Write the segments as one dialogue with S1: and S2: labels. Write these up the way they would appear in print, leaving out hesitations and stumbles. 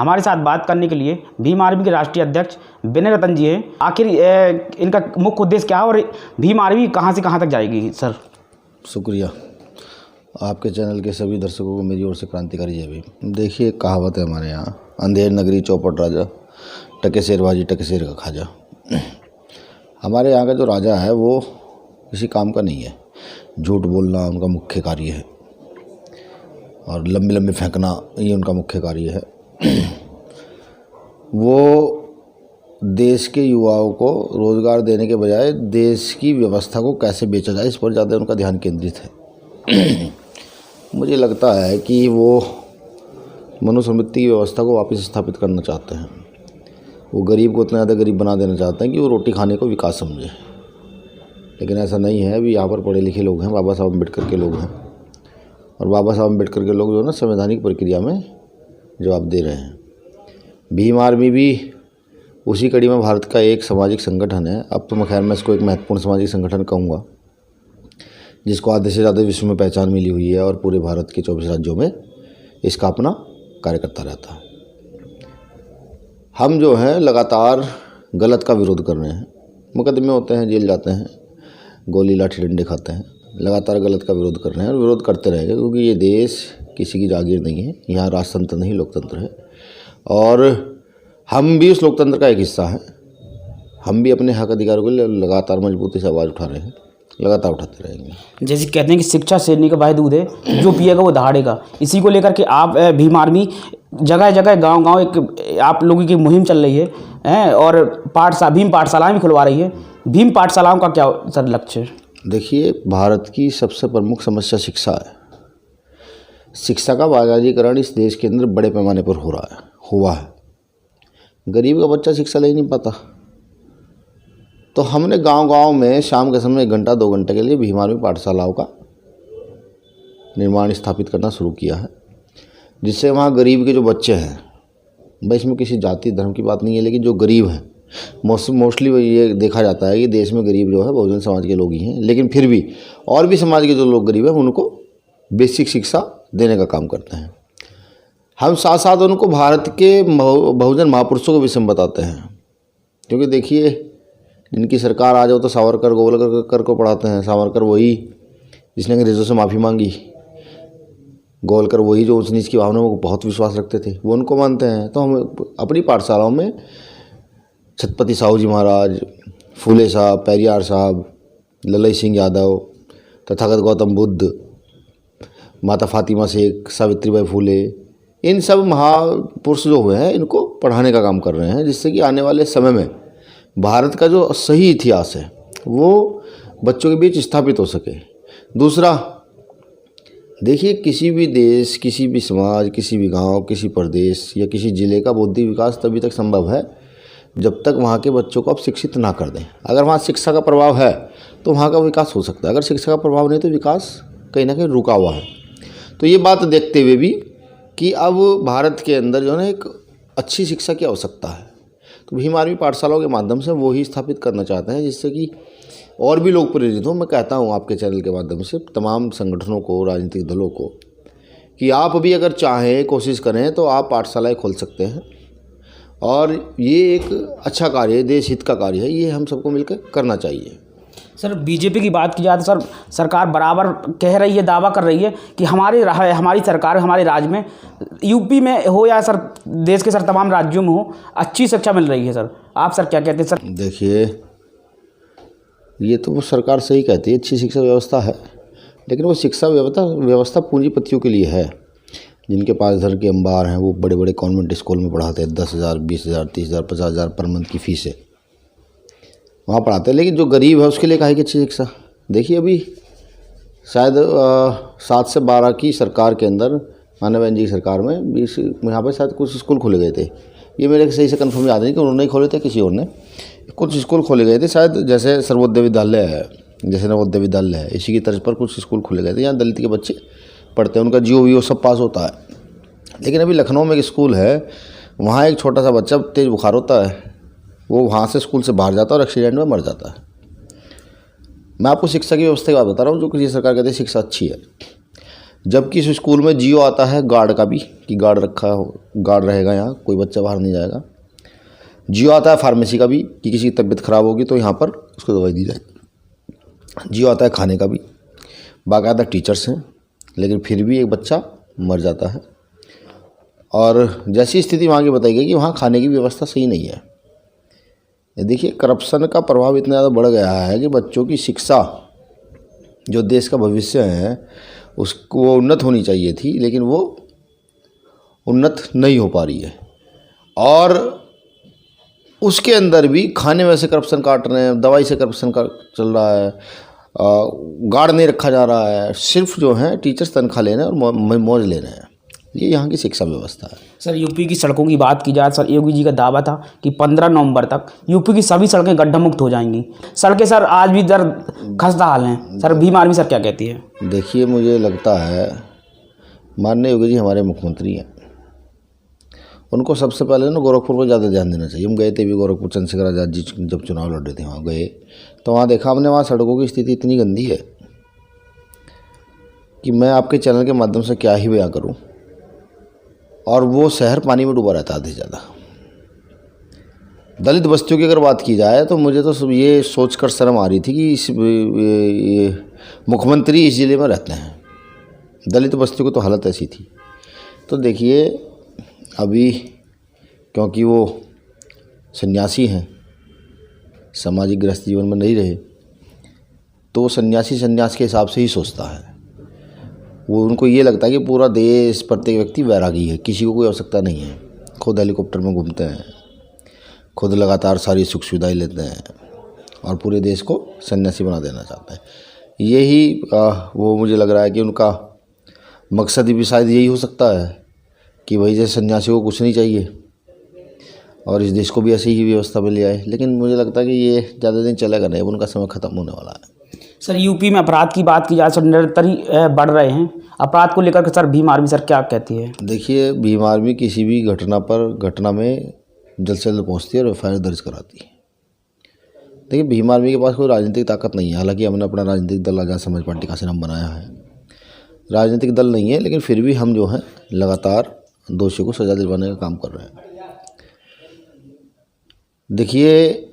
S1: हमारे साथ बात करने के लिए भीम आर्मी के राष्ट्रीय अध्यक्ष विनय रतन जी हैं। आखिर इनका मुख्य उद्देश्य क्या है और भीम आर्मी कहाँ से कहाँ तक जाएगी सर?
S2: शुक्रिया। आपके चैनल के सभी दर्शकों को मेरी ओर से क्रांतिकारी जय भीम। देखिए, एक कहावत है हमारे यहाँ, अंधेर नगरी चौपट राजा, टके शेरबाजी टके शेर का खाजा। हमारे यहाँ का जो राजा है वो किसी काम का नहीं है। झूठ बोलना उनका मुख्य कार्य है और लंबी लंबी फेंकना ये उनका मुख्य कार्य है। वो देश के युवाओं को रोज़गार देने के बजाय देश की व्यवस्था को कैसे बेचा जाए इस पर ज़्यादा उनका ध्यान केंद्रित है। मुझे लगता है कि वो मनुस्मृति की व्यवस्था को वापस स्थापित करना चाहते हैं। वो गरीब को इतना ज़्यादा गरीब बना देना चाहते हैं कि वो रोटी खाने को विकास समझे। लेकिन ऐसा नहीं है। अभी यहाँ पर पढ़े लिखे लोग हैं, बाबा साहब अम्बेडकर के लोग हैं, और बाबा साहब अम्बेडकर के लोग जो है ना संवैधानिक प्रक्रिया में जवाब दे रहे हैं। भीम आर्मी भी उसी कड़ी में भारत का एक सामाजिक संगठन है। अब तो खैर मैं इसको एक महत्वपूर्ण सामाजिक संगठन कहूँगा, जिसको आधे से ज़्यादा विश्व में पहचान मिली हुई है और पूरे भारत के 24 राज्यों में इसका अपना कार्य करता रहता है। हम जो हैं लगातार गलत का विरोध कर रहे हैं। मुकदमे होते हैं, जेल जाते हैं, गोली लाठी डंडे खाते हैं, लगातार गलत का विरोध कर रहे हैं और विरोध करते रहेंगे, क्योंकि ये देश किसी की जागीर नहीं है। यहाँ राजतंत्र नहीं, लोकतंत्र है और हम भी उस लोकतंत्र का एक हिस्सा हैं। हम भी अपने हक अधिकारों के लिए लगातार मजबूती से आवाज़ उठा रहे हैं, लगातार उठाते रहेंगे।
S1: जैसे कहते हैं कि शिक्षा शेरनी का भाई दूध है, जो पिएगा वो दहाड़ेगा। इसी को लेकर के आप भीम आर्मी जगह जगह गांव-गांव एक आप लोगों की मुहिम चल रही है और भीम पाठशालाएं भी खुलवा रही है। भीम पाठशालाओं का क्या सर लक्ष्य है?
S2: देखिए, भारत की सबसे प्रमुख समस्या शिक्षा है। शिक्षा का बाजारीकरण इस देश के अंदर बड़े पैमाने पर हुआ है। गरीब का बच्चा शिक्षा ले नहीं पाता। तो हमने गांव-गांव में शाम के समय 1 घंटा 2 घंटे के लिए भीम आर्मी पाठशालाओं का निर्माण स्थापित करना शुरू किया है, जिससे वहाँ गरीब के जो बच्चे हैं, भाई इसमें किसी जाति धर्म की बात नहीं है, लेकिन जो गरीब हैं मोस्टली ये देखा जाता है कि देश में गरीब जो है बहुजन समाज के लोग ही हैं, लेकिन फिर भी और भी समाज के जो लोग गरीब हैं उनको बेसिक शिक्षा देने का काम करते हैं। हम साथ साथ उनको भारत के बहुजन महापुरुषों के विषय में बताते हैं, क्योंकि देखिए जिनकी सरकार आ जाओ तो सावरकर गोवलकर को पढ़ाते हैं। सावरकर वही जिसने अंग्रेज़ों से माफ़ी मांगी, गोवलकर वही जो ऊंच नीच की भावना को बहुत विश्वास रखते थे, वो उनको मानते हैं। तो हम अपनी पाठशालाओं में छत्रपति साहू जी महाराज, फूले साहब, पेरियार साहब, ललई सिंह यादव, तथागत गौतम बुद्ध, माता फातिमा शेख, सावित्रीबाई फूले, इन सब महापुरुष जो हुए हैं इनको पढ़ाने का काम कर रहे हैं, जिससे कि आने वाले समय में भारत का जो सही इतिहास है वो बच्चों के बीच स्थापित हो सके। दूसरा, देखिए किसी भी देश, किसी भी समाज, किसी भी गांव, किसी प्रदेश या किसी ज़िले का बौद्धिक विकास तभी तक संभव है जब तक वहाँ के बच्चों को आप शिक्षित ना कर दें। अगर वहाँ शिक्षा का प्रभाव है तो वहाँ का विकास हो सकता है। अगर शिक्षा का प्रभाव नहीं तो विकास कहीं ना कहीं रुका हुआ है। तो ये बात देखते हुए भी कि अब भारत के अंदर जो है ना एक अच्छी शिक्षा की आवश्यकता है, तो भीम आर्मी पाठशालाओं के माध्यम से वो ही स्थापित करना चाहते हैं, जिससे कि और भी लोग प्रेरित हों। मैं कहता हूँ आपके चैनल के माध्यम से तमाम संगठनों को, राजनीतिक दलों को, कि आप भी अगर चाहें, कोशिश करें तो आप पाठशालाएँ खोल सकते हैं और ये एक अच्छा कार्य है, देश हित का कार्य है। ये हम सबको मिलकर करना चाहिए।
S1: सर बीजेपी की बात की जाए तो सर सरकार बराबर कह रही है, दावा कर रही है कि हमारी सरकार हमारे राज्य में, यूपी में हो या सर देश के सर तमाम राज्यों में हो, अच्छी शिक्षा मिल रही है। सर आप सर क्या कहते हैं? सर
S2: देखिए, ये तो वो सरकार सही कहती है, अच्छी शिक्षा व्यवस्था है, लेकिन वो शिक्षा व्यवस्था पूंजीपतियों के लिए है। जिनके पास घर के अंबार हैं वो बड़े बड़े कॉन्वेंट स्कूल में पढ़ाते हैं, 10,000, 20,000, 30,000, 50,000 पर मंथ की फीस है, वहाँ पढ़ाते हैं। लेकिन जो गरीब है उसके लिए काहे की अच्छी शिक्षा? देखिए, अभी शायद 7 से 12 की सरकार के अंदर, माननीय बहन जी की सरकार में, यहाँ पर शायद कुछ स्कूल खोले गए थे। ये मेरे सही से कन्फर्म याद नहीं कि उन्होंने खोले थे, किसी और ने। कुछ स्कूल खोले गए थे शायद, जैसे सर्वोदय विद्यालय है, जैसे नवोदय विद्यालय है, इसी की तर्ज पर कुछ स्कूल खोले गए थे। यहाँ दलित के बच्चे पढ़ते हैं, उनका GO सब पास होता है। लेकिन अभी लखनऊ में एक स्कूल है, वहाँ एक छोटा सा बच्चा, तेज़ बुखार होता है, वो वहाँ से स्कूल से बाहर जाता है और एक्सीडेंट में मर जाता है। मैं आपको शिक्षा की व्यवस्था की बात बता रहा हूँ, जो किसी सरकार कहती है शिक्षा अच्छी है। जबकि इस स्कूल में जियो आता है गार्ड का भी, कि गार्ड रखा हो, गार्ड रहेगा यहाँ, कोई बच्चा बाहर नहीं जाएगा। जियो आता है फार्मेसी का भी, कि किसी की तबीयत ख़राब होगी तो यहाँ पर उसको दवाई दी जाएगी। जियो आता है खाने का भी, बाकायदा टीचर्स हैं, लेकिन फिर भी एक बच्चा मर जाता है। और जैसी स्थिति वहाँ की बताई गई कि वहाँ खाने की व्यवस्था सही नहीं है। ये देखिए, करप्शन का प्रभाव इतना ज़्यादा बढ़ गया है कि बच्चों की शिक्षा, जो देश का भविष्य है, उसको उन्नत होनी चाहिए थी, लेकिन वो उन्नत नहीं हो पा रही है। और उसके अंदर भी खाने में से करप्शन काट रहे हैं, दवाई से करप्शन का चल रहा है, गार्ड नहीं रखा जा रहा है, सिर्फ जो है टीचर्स तनख्वाह ले रहे हैं और मौज ले रहे हैं। ये यहाँ की शिक्षा व्यवस्था है।
S1: सर यूपी की सड़कों की बात की जाए, सर योगी जी का दावा था कि 15 नवंबर तक यूपी की सभी सड़कें गड्ढा मुक्त हो जाएंगी। सड़कें सर आज भी दर खस्ता हाल हैं। सर भीम आर्मी सर क्या कहती है?
S2: देखिए, मुझे लगता है माननीय योगी जी हमारे मुख्यमंत्री हैं, उनको सबसे पहले ना गोरखपुर पर ज़्यादा ध्यान देना चाहिए। हम गए थे भी गोरखपुर, चंद्रशेखर आज़ाद जी जब चुनाव लड़ रहे थे वहाँ गए, तो वहाँ देखा हमने, वहाँ सड़कों की स्थिति इतनी गंदी है कि मैं आपके चैनल के माध्यम से क्या ही बयां करूँ। और वो शहर पानी में डूबा रहता है आधे ज़्यादा। दलित बस्तियों की अगर बात की जाए तो मुझे तो ये सोचकर शर्म आ रही थी कि इस मुख्यमंत्री इस ज़िले में रहते हैं। दलित बस्तियों की तो हालत ऐसी थी। तो देखिए, अभी क्योंकि वो सन्यासी हैं, सामाजिक गृहस्थ जीवन में नहीं रहे, तो सन्यासी सन्यास के हिसाब से ही सोचता है। वो उनको ये लगता है कि पूरा देश, प्रत्येक व्यक्ति वैरागी है, किसी को कोई आवश्यकता नहीं है। खुद हेलीकॉप्टर में घूमते हैं, खुद लगातार सारी सुख सुविधाएं लेते हैं और पूरे देश को सन्यासी बना देना चाहते हैं। यही वो मुझे लग रहा है कि उनका मकसद भी शायद यही हो सकता है कि भाई जैसे सन्यासी को कुछ नहीं चाहिए और इस देश को भी ऐसी ही व्यवस्था में ले आए। लेकिन मुझे लगता है कि ये ज़्यादा दिन चलेगा नहीं, उनका समय ख़त्म होने वाला है।
S1: सर यूपी में अपराध की बात की जाए, सर निरंतर ही बढ़ रहे हैं। अपराध को लेकर के सर भीम आर्मी सर क्या कहती है?
S2: देखिए, भीम आर्मी किसी भी घटना में जल्द से जल्द पहुँचती है और एफआईआर दर्ज कराती है। देखिए, भीम आर्मी के पास कोई राजनीतिक ताकत नहीं है। हालांकि हमने अपना राजनीतिक दल आज़ाद समाज पार्टी का नाम बनाया है, राजनीतिक दल नहीं है, लेकिन फिर भी हम जो है लगातार दोषियों को सजा दिलवाने का काम कर रहे हैं। देखिए,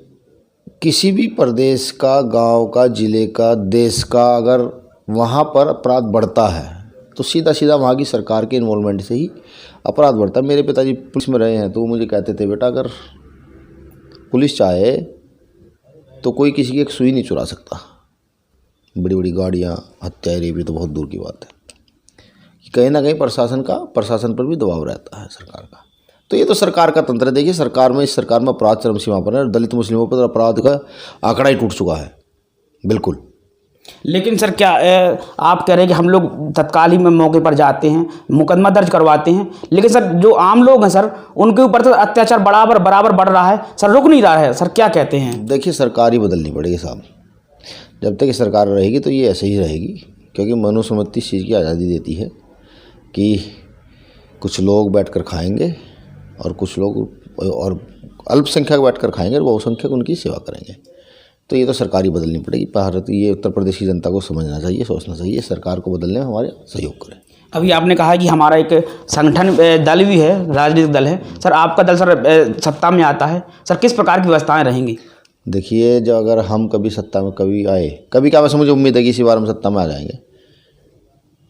S2: किसी भी प्रदेश का, गांव का, ज़िले का, देश का अगर वहाँ पर अपराध बढ़ता है तो सीधा सीधा वहाँ की सरकार के इन्वॉल्वमेंट से ही अपराध बढ़ता है। मेरे पिताजी पुलिस में रहे हैं तो वो मुझे कहते थे, बेटा अगर पुलिस चाहे तो कोई किसी की एक सुई नहीं चुरा सकता। बड़ी बड़ी गाड़ियाँ, हत्याएं, रेप, तो बहुत दूर की बात है। कहीं ना कहीं प्रशासन पर भी दबाव रहता है सरकार का। तो ये तो सरकार का तंत्र है। देखिए, इस सरकार में अपराध चरम सीमा पर है और दलित मुस्लिमों पर अपराध का आंकड़ा ही टूट चुका है, बिल्कुल।
S1: लेकिन सर क्या आप कह रहे हैं कि हम लोग तत्काल ही में मौके पर जाते हैं, मुकदमा दर्ज करवाते हैं, लेकिन सर जो आम लोग हैं सर उनके ऊपर तो अत्याचार बराबर बढ़ रहा है सर, रुक नहीं रहा है सर, क्या कहते हैं?
S2: देखिए, सरकार ही बदलनी पड़ेगी साहब। जब तक ये सरकार रहेगी तो ये ऐसे ही रहेगी, क्योंकि मनुस्मृति इस चीज़ की आज़ादी देती है कि कुछ लोग बैठकर खाएंगे और कुछ लोग और अल्पसंख्यक बैठकर खाएंगे और बहुसंख्यक उनकी सेवा करेंगे। तो ये तो सरकार ही बदलनी पड़ेगी। भारत, ये उत्तर प्रदेश की जनता को समझना चाहिए, सोचना चाहिए, सरकार को बदलने में हमारे सहयोग करें।
S1: अभी आपने कहा कि हमारा एक संगठन दल भी है, राजनीतिक दल है सर, आपका दल सर सत्ता में आता है सर, किस प्रकार की व्यवस्थाएं रहेंगी?
S2: देखिए, जो अगर हम कभी सत्ता में कभी आए, कभी क्या, वैसे मुझे उम्मीद है कि इसी बार हम सत्ता में आ जाएंगे।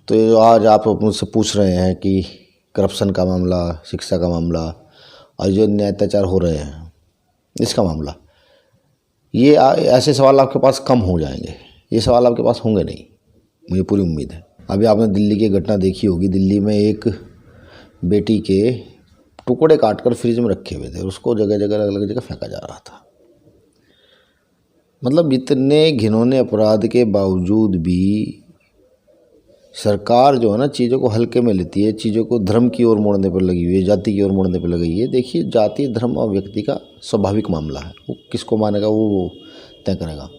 S2: तो आज आप मुझसे पूछ रहे हैं कि करप्शन का मामला, शिक्षा का मामला और जो अत्याचार हो रहे हैं इसका मामला, ये ऐसे सवाल आपके पास कम हो जाएंगे। ये सवाल आपके पास होंगे नहीं, मुझे पूरी उम्मीद है। अभी आपने दिल्ली की घटना देखी होगी। दिल्ली में एक बेटी के टुकड़े काटकर फ्रिज में रखे हुए थे, उसको जगह जगह अलग अलग जगह फेंका जा रहा था। मतलब इतने घिनौने अपराध के बावजूद भी सरकार जो है ना, चीज़ों को हल्के में लेती है, चीज़ों को धर्म की ओर मोड़ने पर लगी हुई है, जाति की ओर मोड़ने पर लगी हुई है। देखिए, जाति, धर्म और व्यक्ति का स्वाभाविक मामला है, वो किसको मानेगा वो तय करेगा।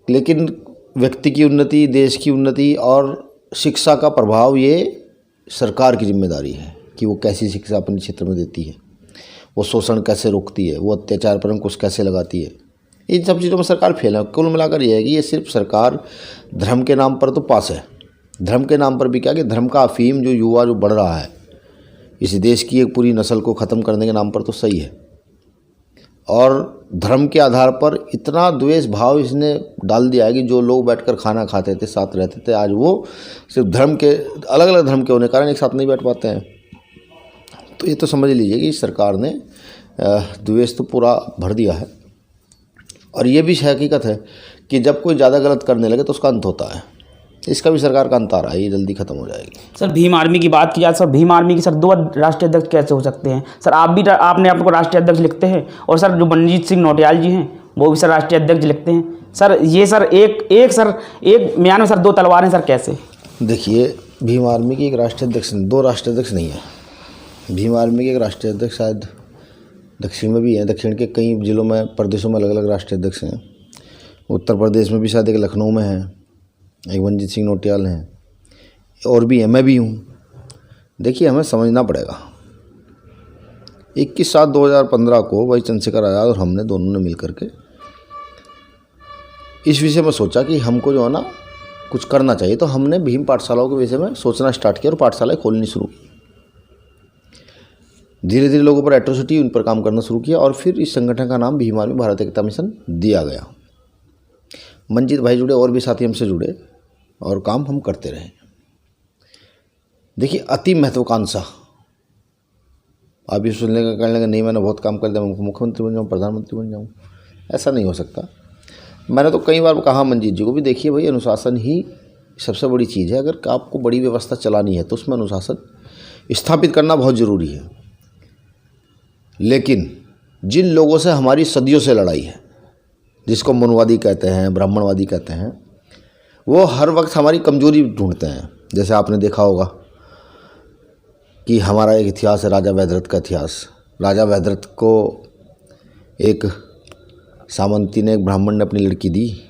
S2: लेकिन व्यक्ति की उन्नति, देश की उन्नति और शिक्षा का प्रभाव, ये सरकार की जिम्मेदारी है कि वो कैसी शिक्षा अपने क्षेत्र में देती है, वो शोषण कैसे रोकती है, वो अत्याचार पर अंकुश कैसे लगाती है। इन सब चीज़ों में सरकार फेल है। कुल मिलाकर ये है कि ये सिर्फ सरकार धर्म के नाम पर तो पास है, धर्म के नाम पर भी क्या कि धर्म का अफीम जो युवा जो बढ़ रहा है इस देश की एक पूरी नस्ल को ख़त्म करने के नाम पर तो सही है, और धर्म के आधार पर इतना द्वेष भाव इसने डाल दिया है कि जो लोग बैठकर खाना खाते थे, साथ रहते थे, आज वो सिर्फ धर्म के अलग अलग धर्म के होने के कारण एक साथ नहीं बैठ पाते हैं। तो ये तो समझ लीजिए कि सरकार ने द्वेष तो पूरा भर दिया है। और ये भी हकीकत है कि जब कोई ज़्यादा गलत करने लगे तो उसका अंत होता है। इसका भी सरकार का अंत आ रहा है, ये जल्दी खत्म हो जाएगी।
S1: सर भीम आर्मी की बात की जाए, सर भीम आर्मी की सर 2 राष्ट्रीय अध्यक्ष कैसे हो सकते हैं? सर आपने आपको राष्ट्रीय अध्यक्ष लिखते हैं, और सर जो मनजीत सिंह नौटियाल जी हैं वो भी सर राष्ट्रीय अध्यक्ष लिखते हैं। सर ये सर एक म्यान में सर 2 तलवारें, सर कैसे?
S2: देखिए, भीम आर्मी की एक राष्ट्रीय अध्यक्ष, 2 राष्ट्रीय अध्यक्ष नहीं है। भीम आर्मी के एक राष्ट्रीय अध्यक्ष शायद दक्षिण में भी हैं, दक्षिण के कई जिलों में, प्रदेशों में अलग अलग राष्ट्रीय अध्यक्ष हैं। उत्तर प्रदेश में भी शायद एक लखनऊ में है, एक मनजीत सिंह नौटियाल हैं, और भी हैं, मैं भी हूँ। देखिए, हमें समझना पड़ेगा, 21/7/2015 को भाई चंद्रशेखर आज़ाद और हमने दोनों ने मिल करके इस विषय में सोचा कि हमको जो है ना कुछ करना चाहिए, तो हमने भीम पाठशालाओं के विषय में सोचना स्टार्ट किया और पाठशालाएँ खोलनी शुरू की। धीरे धीरे लोगों पर एट्रोसिटी, उन पर काम करना शुरू किया, और फिर इस संगठन का नाम भीम आर्मी भारत एकता मिशन दिया गया। मंजीत भाई जुड़े, और भी साथी हमसे जुड़े, और काम हम करते रहे। देखिए, अति महत्वाकांक्षा, आप ये सुनने का कहने लगे नहीं मैंने बहुत काम कर दिया, मैं मुख्यमंत्री बन जाऊँ, प्रधानमंत्री बन जाऊँ, ऐसा नहीं हो सकता। मैंने तो कई बार कहा मंजीत जी को भी, देखिए भाई, अनुशासन ही सबसे बड़ी चीज़ है। अगर आपको बड़ी व्यवस्था चलानी है तो उसमें अनुशासन स्थापित करना बहुत ज़रूरी है। लेकिन जिन लोगों से हमारी सदियों से लड़ाई है, जिसको मनुवादी कहते हैं, ब्राह्मणवादी कहते हैं, वो हर वक्त हमारी कमजोरी ढूंढते हैं। जैसे आपने देखा होगा कि हमारा एक इतिहास है, राजा वैद्रथ का इतिहास। राजा वैद्रथ को एक सामंती ने, एक ब्राह्मण ने अपनी लड़की दी,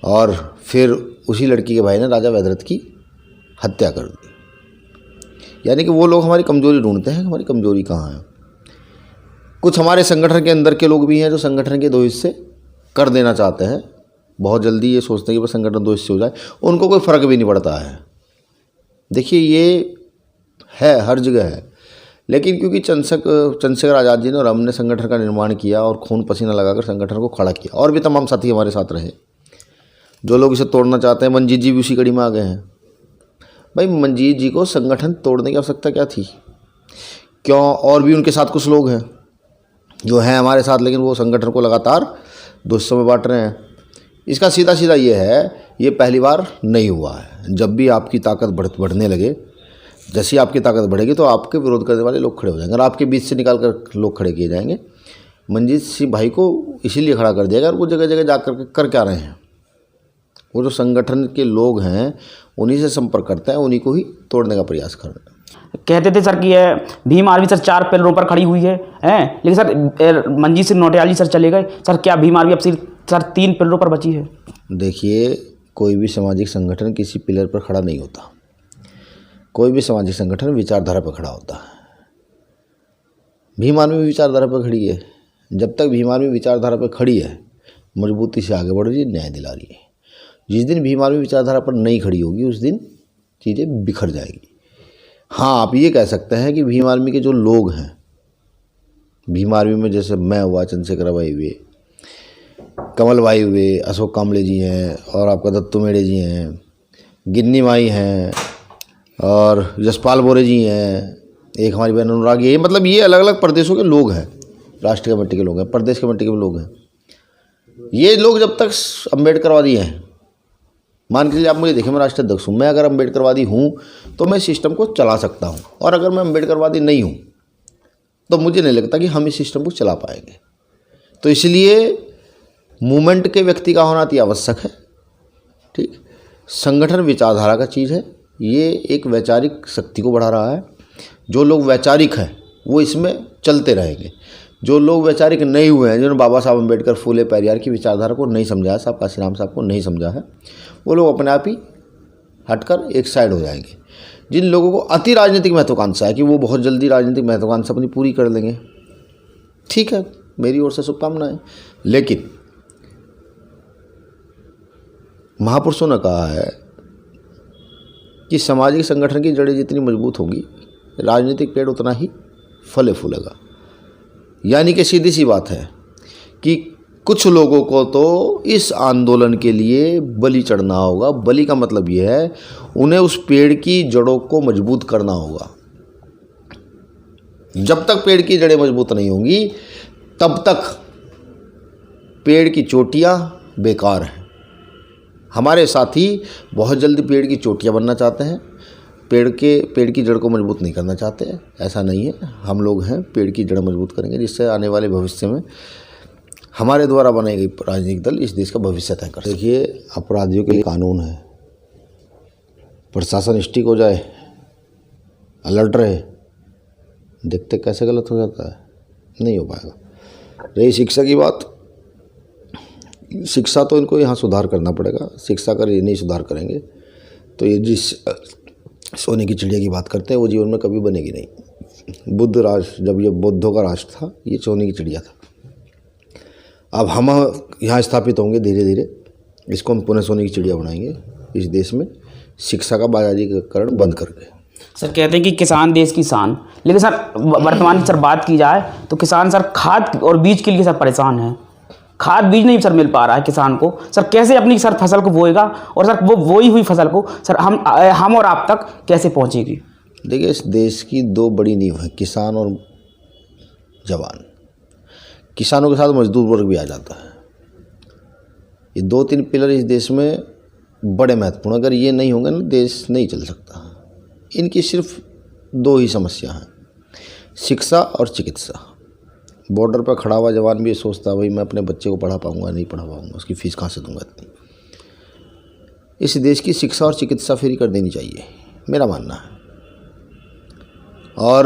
S2: और फिर उसी लड़की के भाई ने राजा वैद्रथ की हत्या कर दी। यानी कि वो लोग हमारी कमजोरी ढूंढते हैं, हमारी कमजोरी कहाँ है। कुछ हमारे संगठन के अंदर के लोग भी हैं जो संगठन के 2 हिस्से कर देना चाहते हैं, बहुत जल्दी ये सोचते हैं कि बस संगठन 2 हिस्से हो जाए, उनको कोई फ़र्क भी नहीं पड़ता है। देखिए, ये है, हर जगह है। लेकिन क्योंकि चंद्रशेखर आज़ाद जी ने और हमने संगठन का निर्माण किया और खून पसीना लगाकर संगठन को खड़ा किया, और भी तमाम साथी हमारे साथ रहे। जो लोग इसे तोड़ना चाहते हैं, मंजीत जी भी उसी कड़ी में आ गए हैं। भाई, मंजीत जी को संगठन तोड़ने की आवश्यकता क्या थी? क्यों? और भी उनके साथ कुछ लोग हैं जो हैं हमारे साथ, लेकिन वो संगठन को लगातार 2 हिस्सों में बांट रहे हैं। इसका सीधा सीधा ये है, ये पहली बार नहीं हुआ है। जब भी आपकी ताकत बढ़ने लगे, जैसी आपकी ताकत बढ़ेगी तो आपके विरोध करने वाले लोग खड़े हो जाएंगे, और आपके बीच से निकाल कर लोग खड़े किए जाएंगे। मंजीत सिंह भाई को इसीलिए खड़ा कर दिया गया, और वो जगह जगह जा कर क्या रहे हैं, वो जो संगठन के लोग हैं उन्हीं से संपर्क करते हैं, उन्हीं को ही तोड़ने का प्रयास कर रहे हैं।
S1: कहते थे सर कि ये भीम आर्मी सर 4 पैरों पर खड़ी हुई है, लेकिन सर मनजीत सिंह नौटियाल जी सर चले गए। सर क्या भीम आर्मी अब सिर्फ सर 3 पैरों पर बची है?
S2: देखिए, कोई भी सामाजिक संगठन किसी पिलर पर खड़ा नहीं होता। कोई भी सामाजिक संगठन विचारधारा पर खड़ा होता है। भीम आर्मी भी विचारधारा पर खड़ी है। जब तक भीम आर्मी विचारधारा पर खड़ी है, मजबूती से आगे बढ़ रही है, न्याय दिला रही है। जिस दिन भीम आर्मी विचारधारा पर नहीं खड़ी होगी, उस दिन चीज़ें बिखर जाएगी। हाँ, आप ये कह सकते हैं कि भीम आर्मी के जो लोग हैं, भीम आर्मी में जैसे मैं हुआ, चंद्रशेखर भाई हुए, कमल भाई हुए, अशोक कामले जी हैं, और आपका दत्तू मेड़े जी हैं, गिन्नी माई हैं, और जसपाल बोरे जी हैं, एक हमारी बहन अनुराग, ये मतलब ये अलग अलग प्रदेशों के लोग हैं, राष्ट्रीय कमेटी के लोग हैं, प्रदेश कमेटी के लोग हैं। ये लोग जब तक अम्बेडकरवादी हैं, मान के चलिए आप मुझे देखें, मैं राष्ट्रीय अध्यक्ष हूँ, मैं अगर अम्बेडकरवादी हूँ तो मैं सिस्टम को चला सकता हूँ, और अगर मैं अम्बेडकरवादी नहीं हूँ तो मुझे नहीं लगता कि हम इस सिस्टम को चला पाएंगे। तो इसलिए मूवमेंट के व्यक्ति का होना अति आवश्यक है। ठीक, संगठन विचारधारा का चीज़ है, ये एक वैचारिक शक्ति को बढ़ा रहा है। जो लोग वैचारिक हैं वो इसमें चलते रहेंगे। जो लोग वैचारिक नहीं हुए हैं, जिन्होंने बाबा साहब अम्बेडकर, फूले पेरियार की विचारधारा को नहीं समझा है, साहब काशीराम साहब को नहीं समझा है, वो लोग अपने आप ही हटकर एक साइड हो जाएंगे। जिन लोगों को अति राजनीतिक महत्वाकांक्षा है कि वो बहुत जल्दी राजनीतिक महत्वाकांक्षा अपनी पूरी कर लेंगे, ठीक है, मेरी ओर से शुभकामनाएं। लेकिन महापुरुषों ने कहा है कि सामाजिक संगठन की जड़ें जितनी मजबूत होंगी, राजनीतिक पेड़ उतना ही फले फूलेगा। यानी कि सीधी सी बात है कि कुछ लोगों को तो इस आंदोलन के लिए बलि चढ़ना होगा। बलि का मतलब ये है, उन्हें उस पेड़ की जड़ों को मजबूत करना होगा। जब तक पेड़ की जड़ें मजबूत नहीं होंगी, तब तक पेड़ की चोटियां बेकार हैं। हमारे साथी बहुत जल्दी पेड़ की चोटियां बनना चाहते हैं, पेड़ की जड़ को मजबूत नहीं करना चाहते। ऐसा नहीं है, हम लोग हैं, पेड़ की जड़ मजबूत करेंगे, जिससे आने वाले भविष्य में हमारे द्वारा बनाए गए राजनीतिक दल इस देश का भविष्य तय कर। देखिए, अपराधियों के लिए कानून है, प्रशासन स्टिक हो जाए, अलर्ट रहे, देखते कैसे गलत हो जाता है, नहीं हो पाएगा। रही शिक्षा की बात, शिक्षा तो इनको यहाँ सुधार करना पड़ेगा। शिक्षा कर ये नहीं सुधार करेंगे तो ये जिस सोने की चिड़िया की बात करते हैं वो जीवन में कभी बनेगी नहीं। बुद्ध राष्ट्र, जब ये बौद्धों का राष्ट्र था, ये सोने की चिड़िया था। अब हम यहाँ स्थापित होंगे धीरे धीरे, इसको हम पुनः सोने की चिड़िया बनाएंगे इस देश में, शिक्षा का बाजारीकरण बंद करके।
S1: सर कहते हैं कि किसान देश की शान, लेकिन सर वर्तमान सर बात की जाए तो किसान सर खाद और बीज के लिए सर परेशान है। खाद बीज नहीं सर मिल पा रहा है किसान को। सर कैसे अपनी सर फसल को बोएगा, और सर वो बोई हुई फसल को सर हम और आप तक कैसे पहुंचेगी?
S2: देखिए, इस देश की दो बड़ी नींव है, किसान और जवान। किसानों के साथ मजदूर वर्ग भी आ जाता है। ये दो तीन पिलर इस देश में बड़े महत्वपूर्ण, अगर ये नहीं होंगे ना, देश नहीं चल सकता। इनकी सिर्फ दो ही समस्या हैं, शिक्षा और चिकित्सा। बॉर्डर पर खड़ा हुआ जवान भी ये सोचता है, भाई मैं अपने बच्चे को पढ़ा पाऊंगा नहीं पढ़ा पाऊंगा, उसकी फीस कहाँ से दूंगा इतनी। इस देश की शिक्षा और चिकित्सा फ्री कर देनी चाहिए, मेरा मानना है। और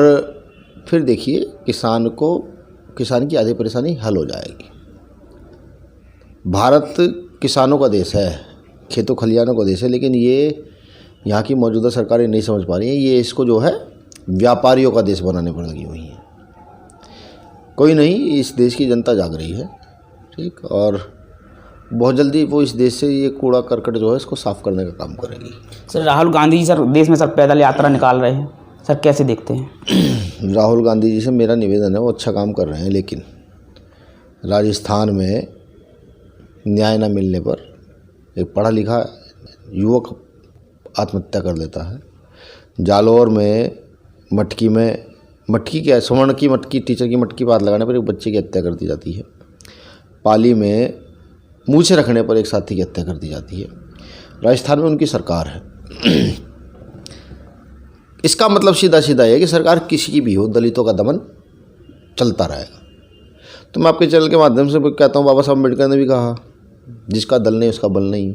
S2: फिर देखिए, किसान की आधी परेशानी हल हो जाएगी। भारत किसानों का देश है, खेतों खलिहानों का देश है, लेकिन ये यहाँ की मौजूदा सरकारें नहीं समझ पा रही हैं। ये इसको जो है व्यापारियों का देश बनाने पर लगी हुई हैं। कोई नहीं, इस देश की जनता जाग रही है, ठीक, और बहुत जल्दी वो इस देश से ये कूड़ा करकट जो है इसको साफ़ करने का काम करेगी।
S1: सर राहुल गांधी जी सर देश में सर पैदल यात्रा निकाल रहे हैं, सर कैसे देखते हैं?
S2: राहुल गांधी जी से मेरा निवेदन है, वो अच्छा काम कर रहे हैं, लेकिन राजस्थान में न्याय न मिलने पर एक पढ़ा लिखा युवक आत्महत्या कर लेता है। जालौर में मटकी क्या है, स्वर्ण की मटकी, टीचर की मटकी पर हाथ लगाने पर एक बच्चे की हत्या कर दी जाती है। पाली में मूछें रखने पर एक साथी की हत्या कर दी जाती है। राजस्थान में उनकी सरकार है। इसका मतलब सीधा सीधा है कि सरकार किसी की भी हो, दलितों का दमन चलता रहेगा। तो मैं आपके चैनल के माध्यम से कहता हूँ, बाबा साहब अम्बेडकर ने भी कहा, जिसका दल नहीं उसका बल नहीं।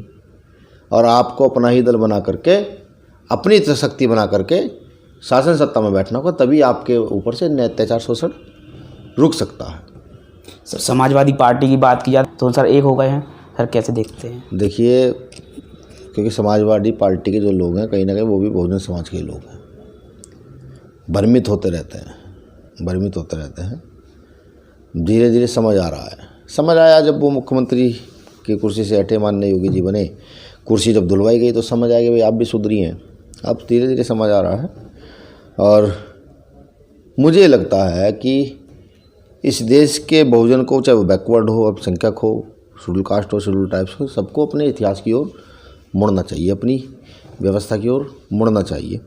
S2: और आपको अपना ही दल बना करके, अपनी शक्ति बना करके शासन सत्ता में बैठना होगा, तभी आपके ऊपर से अत्याचार शोषण रुक सकता है।
S1: सर समाजवादी पार्टी की बात की जाए तो सर एक हो गए हैं, सर कैसे देखते हैं?
S2: देखिए, क्योंकि समाजवादी पार्टी के जो लोग हैं, कहीं ना कहीं वो भी बहुजन समाज के लोग हैं, भ्रमित होते रहते हैं। धीरे धीरे समझ आ रहा है। समझ आया जब वो मुख्यमंत्री की कुर्सी से हटे, माननीय योगी जी बने, कुर्सी जब धुलवाई गई तो समझ आ गया भाई आप भी सुधरी हैं। अब धीरे धीरे समझ आ रहा है, और मुझे लगता है कि इस देश के बहुजन को, चाहे वो बैकवर्ड हो, अल्पसंख्यक हो, शेड्यूल कास्ट हो, शेड्यूल टाइप्स हो, सबको अपने इतिहास की ओर मुड़ना चाहिए, अपनी व्यवस्था की ओर मुड़ना चाहिए।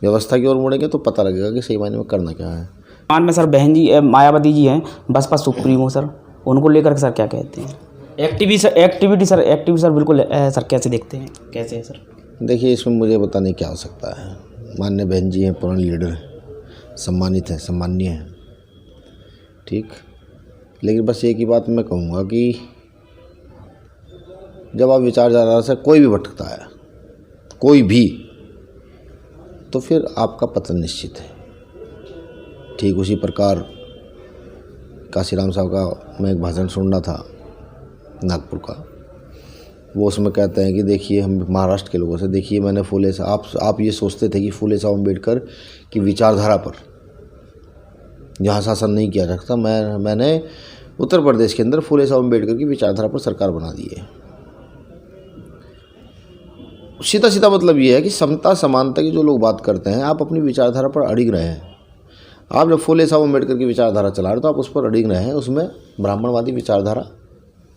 S2: व्यवस्था की ओर मुड़ेंगे तो पता लगेगा कि सही मायने में करना क्या है।
S1: मान में सर बहन जी मायावती जी हैं, बसपा सुप्रीमो, सर उनको लेकर सर क्या कहते हैं? एक्टिविटी सर बिल्कुल सर कैसे देखते हैं, कैसे है सर?
S2: देखिए, इसमें मुझे बताने क्या हो सकता है। माननीय बहन जी हैं, पुराने लीडर हैं, सम्मानित हैं, सम्माननीय हैं, ठीक। लेकिन बस एक ही बात मैं कहूँगा कि जब आप विचारधारा से कोई भी भटकता है, कोई भी, तो फिर आपका पतन निश्चित है। ठीक उसी प्रकार काशीराम साहब का मैं एक भाषण सुन रहा था नागपुर का, वो उसमें कहते हैं कि देखिए, हम महाराष्ट्र के लोगों से, देखिए मैंने फूले साहब, आप ये सोचते थे कि फूले साहब अम्बेडकर की विचारधारा पर यहाँ शासन नहीं किया जा सकता, मैंने उत्तर प्रदेश के अंदर फूले साहब अम्बेडकर की विचारधारा पर सरकार बना दी है। सीधा सीधा मतलब ये है कि समता समानता की जो लोग बात करते हैं, आप अपनी विचारधारा पर अड़िग रहे हैं। आप जब फुले साहब अम्बेडकर की विचारधारा चला रहे तो आप उस पर अड़िग रहे हैं, उसमें ब्राह्मणवादी विचारधारा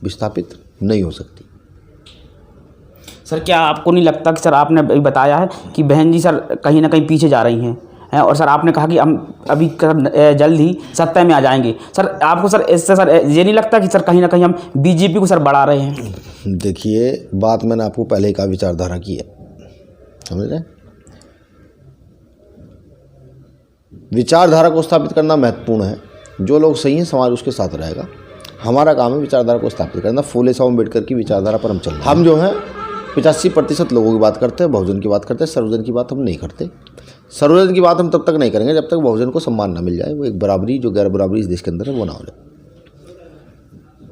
S2: विस्थापित नहीं हो सकती।
S1: सर क्या आपको नहीं लगता कि सर आपने अभी बताया है कि बहन जी सर कहीं ना कहीं पीछे जा रही हैं और सर आपने कहा कि हम अभी जल्द ही सत्ता में आ जाएंगे। सर आपको सर इससे सर ये नहीं लगता कि सर कहीं ना कहीं हम बीजेपी को सर बढ़ा रहे हैं?
S2: देखिए, बात मैंने आपको पहले ही कहा, विचारधारा की है, समझ रहे हैं? विचारधारा को स्थापित करना महत्वपूर्ण है। जो लोग सही हैं समाज उसके साथ रहेगा। हमारा काम है विचारधारा को स्थापित करना। फुले साहब अम्बेडकर की विचारधारा पर हम चल रहे हैं। हम जो हैं 85% लोगों की बात करते हैं, बहुजन की बात करते हैं, सर्वजन की बात हम नहीं करते। सर्वजन की बात हम तब तक नहीं करेंगे जब तक बहुजन को सम्मान ना मिल जाए, वो एक बराबरी जो गैर बराबरी इस देश के अंदर है वो ना हो जाए।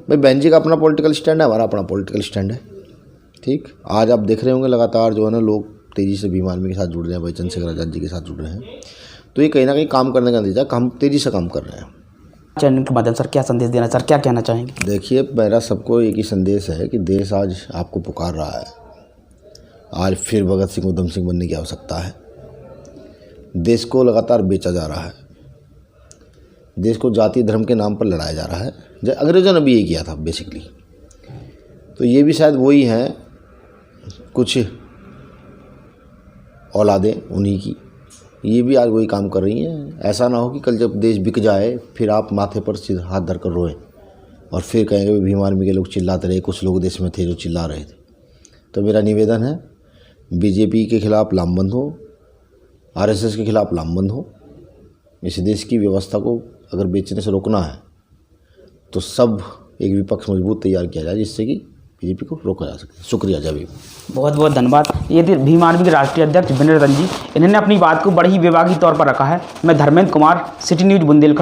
S2: भाई बहन जी का अपना पॉलिटिकल स्टैंड है, हमारा अपना पॉलिटिकल स्टैंड है, ठीक। आज आप देख रहे होंगे लगातार जो है ना लोग तेज़ी से भीम आर्मी के साथ जुड़ रहे हैं, भाई चंद्रशेखर आज़ाद जी के साथ जुड़ रहे हैं, तो ये कहीं ना कहीं काम करने का नतीजा, हम तेज़ी से काम कर रहे हैं।
S1: चैनल के माध्यम सर क्या संदेश देना, सर क्या कहना चाहेंगे?
S2: देखिए, मेरा सबको एक ही संदेश है कि देश आज आपको पुकार रहा है। आज फिर भगत सिंह उधम सिंह बनने की आवश्यकता है। देश को लगातार बेचा जा रहा है, देश को जाति धर्म के नाम पर लड़ाया जा रहा है। अंग्रेज़ों ने भी ये किया था बेसिकली, तो ये भी शायद वही हैं, कुछ औलादें उन्हीं की, ये भी आज वही काम कर रही हैं। ऐसा ना हो कि कल जब देश बिक जाए फिर आप माथे पर सिर हाथ धर कर रोएं और फिर कहेंगे भीम आर्मी के लोग चिल्लाते रहे, कुछ लोग देश में थे जो चिल्ला रहे थे। तो मेरा निवेदन है, बीजेपी के खिलाफ लामबंद हो, आरएसएस के खिलाफ लामबंद हो। इस देश की व्यवस्था को अगर बेचने से रोकना है तो सब एक विपक्ष मजबूत तैयार किया जाए जिससे कि बीजेपी को रोका जा सके। शुक्रिया, जय भीम।
S1: बहुत बहुत धन्यवाद। ये थे भीम आर्मी के राष्ट्रीय अध्यक्ष विनय रतन जी। इन्होंने अपनी बात को बड़ी ही विभागीय तौर पर रखा है। मैं धर्मेंद्र कुमार, सिटी न्यूज़ बुंदेलखंड।